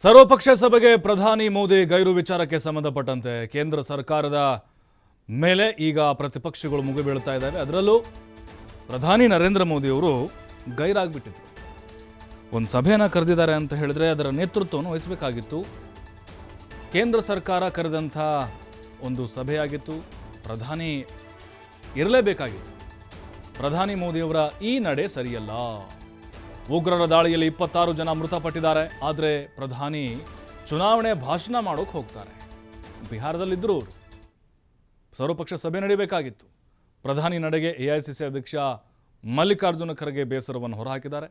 ಸರ್ವಪಕ್ಷ ಸಭೆಗೆ ಪ್ರಧಾನಿ ಮೋದಿ ಗೈರು ವಿಚಾರಕ್ಕೆ ಸಂಬಂಧಪಟ್ಟಂತೆ ಕೇಂದ್ರ ಸರ್ಕಾರದ ಮೇಲೆ ಈಗ ಪ್ರತಿಪಕ್ಷಗಳು ಮುಗಿಬೀಳುತ್ತಾ ಇದ್ದಾವೆ. ಅದರಲ್ಲೂ ಪ್ರಧಾನಿ ನರೇಂದ್ರ ಮೋದಿ ಅವರು ಗೈರಾಗ್ಬಿಟ್ಟಿದ್ರು. ಒಂದು ಸಭೆಯನ್ನು ಕರೆದಿದ್ದಾರೆ ಅಂತ ಹೇಳಿದ್ರೆ ಅದರ ನೇತೃತ್ವವನ್ನು ವಹಿಸಬೇಕಾಗಿತ್ತು. ಕೇಂದ್ರ ಸರ್ಕಾರ ಕರೆದಂಥ ಒಂದು ಸಭೆಯಾಗಿತ್ತು. ಪ್ರಧಾನಿ ಇರಲೇಬೇಕಾಗಿತ್ತು. ಪ್ರಧಾನಿ ಮೋದಿಯವರ ಈ ನಡೆ ಸರಿಯಲ್ಲ. ಉಗ್ರರ ದಾಳಿಯಲ್ಲಿ 26 ಜನ ಮೃತಪಟ್ಟಿದ್ದಾರೆ. ಆದರೆ ಪ್ರಧಾನಿ ಚುನಾವಣೆ ಭಾಷಣ ಮಾಡೋಕೆ ಹೋಗ್ತಾರೆ. ಬಿಹಾರದಲ್ಲಿದ್ದರು ಅವರು. ಸರ್ವಪಕ್ಷ ಸಭೆ ನಡೆಯಬೇಕಾಗಿತ್ತು. ಪ್ರಧಾನಿ ನಡೆಗೆ ಎಐಸಿಸಿ ಅಧ್ಯಕ್ಷ ಮಲ್ಲಿಕಾರ್ಜುನ ಖರ್ಗೆ ಬೇಸರವನ್ನು ಹೊರಹಾಕಿದ್ದಾರೆ.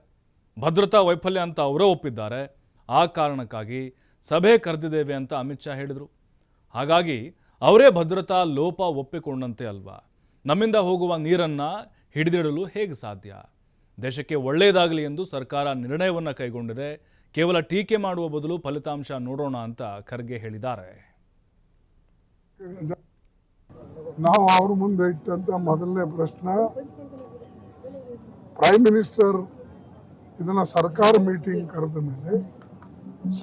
ಭದ್ರತಾ ವೈಫಲ್ಯ ಅಂತ ಅವರೇ ಒಪ್ಪಿದ್ದಾರೆ. ಆ ಕಾರಣಕ್ಕಾಗಿ ಸಭೆ ಕರೆದಿದ್ದೇವೆ ಅಂತ ಅಮಿತ್ ಶಾ ಹೇಳಿದರು. ಹಾಗಾಗಿ ಅವರೇ ಭದ್ರತಾ ಲೋಪ ಒಪ್ಪಿಕೊಂಡಂತೆ ಅಲ್ವಾ? ನಮ್ಮಿಂದ ಹೋಗುವ ನೀರನ್ನು ಹಿಡಿದಿಡಲು ಹೇಗೆ ಸಾಧ್ಯ? ದೇಶಕ್ಕೆ ಒಳ್ಳೆಯದಾಗಲಿ ಎಂದು ಸರ್ಕಾರ ನಿರ್ಣಯವನ್ನು ಕೈಗೊಂಡಿದೆ. ಕೇವಲ ಟೀಕೆ ಮಾಡುವ ಬದಲು ಫಲಿತಾಂಶ ನೋಡೋಣ ಅಂತ ಖರ್ಗೆ ಹೇಳಿದ್ದಾರೆ. ನಾವು ಅವ್ರ ಮುಂದೆ ಇಟ್ಟಂತ ಮೊದಲನೇ ಪ್ರಶ್ನೆ, ಪ್ರೈಮ್ ಮಿನಿಸ್ಟರ್ ಇದನ್ನ ಸರ್ಕಾರ ಮೀಟಿಂಗ್ ಕರೆದ ಮೇಲೆ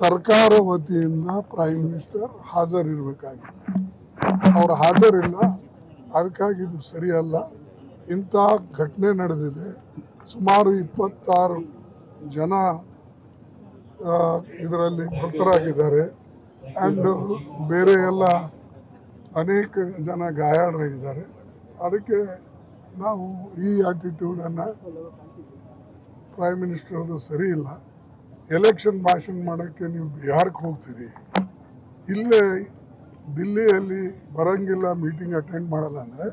ಸರ್ಕಾರ ವತಿಯಿಂದ ಪ್ರೈಮ್ ಮಿನಿಸ್ಟರ್ ಹಾಜರಿರಬೇಕಾಗಿತ್ತು. ಅವ್ರು ಹಾಜರಿಲ್ಲ. ಅದಕ್ಕಾಗಿ ಇದು ಸರಿಯಲ್ಲ. ಇಂಥ ಘಟನೆ ನಡೆದಿದೆ. ಸುಮಾರು 26 ಜನ ಇದರಲ್ಲಿ ಮೃತರಾಗಿದ್ದಾರೆ. ಆ್ಯಂಡ್ ಬೇರೆ ಎಲ್ಲ ಅನೇಕ ಜನ ಗಾಯಾಳರಾಗಿದ್ದಾರೆ. ಅದಕ್ಕೆ ನಾವು ಈ ಆಟಿಟ್ಯೂಡನ್ನು ಪ್ರೈಮ್ ಮಿನಿಸ್ಟರ್ದು ಸರಿ ಇಲ್ಲ. ಎಲೆಕ್ಷನ್ ಭಾಷಣ ಮಾಡೋಕ್ಕೆ ನೀವು ಬಿಹಾರಕ್ಕೆ ಹೋಗ್ತೀರಿ, ಇಲ್ಲೇ ದಿಲ್ಲಿಯಲ್ಲಿ ಬರೋಂಗಿಲ್ಲ, ಮೀಟಿಂಗ್ ಅಟೆಂಡ್ ಮಾಡಲ್ಲ ಅಂದರೆ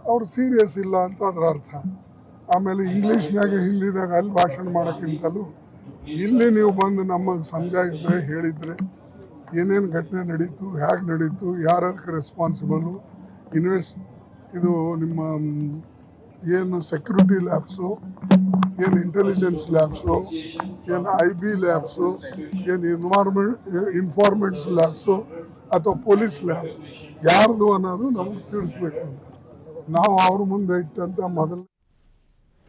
ಅವ್ರು ಸೀರಿಯಸ್ ಇಲ್ಲ ಅಂತ ಅದರ ಅರ್ಥ. ಆಮೇಲೆ ಇಂಗ್ಲೀಷ್ನಾಗ ಹಿಂದಿದಾಗ ಅಲ್ಲಿ ಭಾಷಣ ಮಾಡೋಕ್ಕಿಂತಲೂ ಇಲ್ಲಿ ನೀವು ಬಂದು ನಮಗೆ ಸಮಜಾಯಿದ್ರೆ, ಹೇಳಿದರೆ ಏನೇನು ಘಟನೆ ನಡೀತು, ಹೇಗೆ ನಡೀತು, ಯಾರದಕ್ಕೆ ರೆಸ್ಪಾನ್ಸಿಬಲು, ಇದು ನಿಮ್ಮ ಏನು ಸೆಕ್ಯೂರಿಟಿ ಲ್ಯಾಬ್ಸು, ಏನು ಇಂಟೆಲಿಜೆನ್ಸ್ ಲ್ಯಾಬ್ಸು, ಏನು IB ಲ್ಯಾಬ್ಸು, ಏನು ಇನ್ಫಾರ್ಮೆಂಟ್ಸ್ ಲ್ಯಾಬ್ಸು ಅಥವಾ ಪೊಲೀಸ್ ಲ್ಯಾಬ್ಸ್ ಯಾರ್ದು ಅನ್ನೋದು ನಮಗೆ ತಿಳಿಸ್ಬೇಕು ಅಂತ ನಾವು ಅವ್ರ ಮುಂದೆ ಇಟ್ಟಂಥ ಮೊದಲು